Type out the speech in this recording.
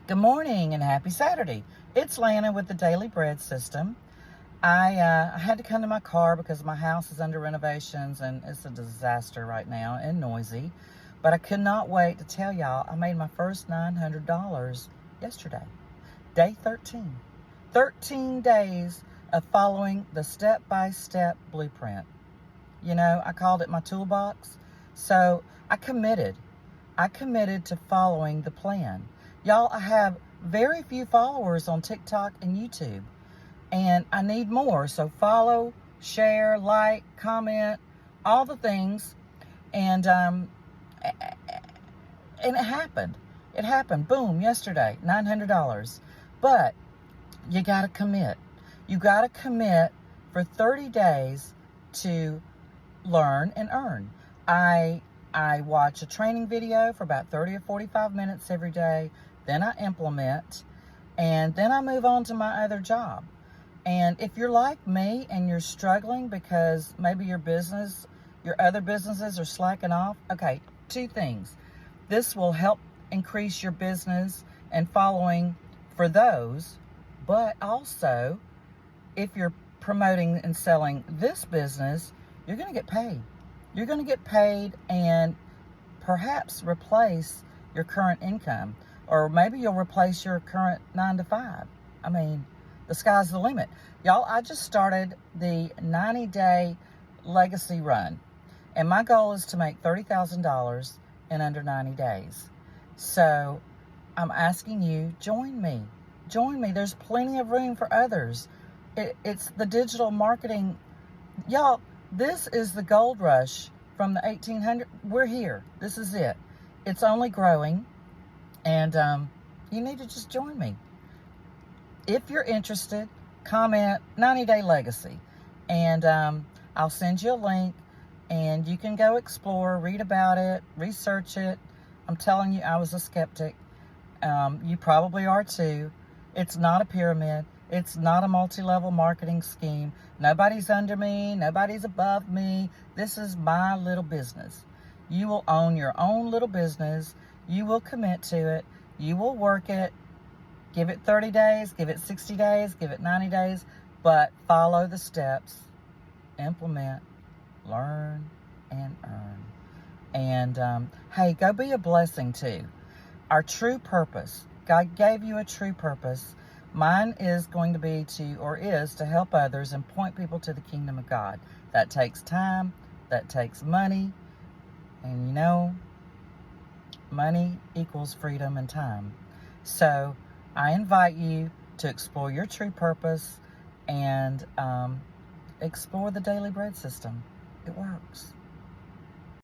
Good morning and happy Saturday. It's Lana with the Daily Bread System. I had to come to my car because my house is under renovations and it's a disaster right now and noisy. But I could not wait to tell y'all I made my first $900 yesterday. Day 13. 13 days of following the step-by-step blueprint. You know, I called it my toolbox. So I committed to following the plan. Y'all, I have very few followers on TikTok and YouTube, and I need more. So follow, share, like, comment, all the things. And it happened. It happened. Boom, yesterday, $900. But you got to commit. You got to commit for 30 days to learn and earn. I watch a training video for about 30 or 45 minutes every day. Then I implement, and then I move on to my other job. And if you're like me and you're struggling because maybe your other businesses are slacking off, okay, two things. This will help increase your business and following for those, but also if you're promoting and selling this business, you're going to get paid. You're going to get paid and perhaps replace your current income. Or maybe you'll replace your current 9-to-5. I mean, the sky's the limit. Y'all, I just started the 90-day legacy run. And my goal is to make $30,000 in under 90 days. So I'm asking you, join me. Join me. There's plenty of room for others. It's the digital marketing. Y'all, this is the gold rush from the 1800s. We're here. This is it. It's only growing. And you need to just join me. If you're interested, comment 90-day legacy. And I'll send you a link. And you can go explore, read about it, research it. I'm telling you, I was a skeptic. You probably are too. It's not a pyramid. It's not a multi-level marketing scheme. Nobody's under me. Nobody's above me. This is my little business. You will own your own little business. You will commit to it. You will work it. Give it 30 days. Give it 60 days. Give it 90 days. But follow the steps. Implement. Learn and earn. And hey, go be a blessing too. Our true purpose. God gave you a true purpose. Mine is going to be to help others and point people to the kingdom of God. That takes time. That takes money. And you know, money equals freedom and time. So I invite you to explore your true purpose and explore the Daily Bread System. It works.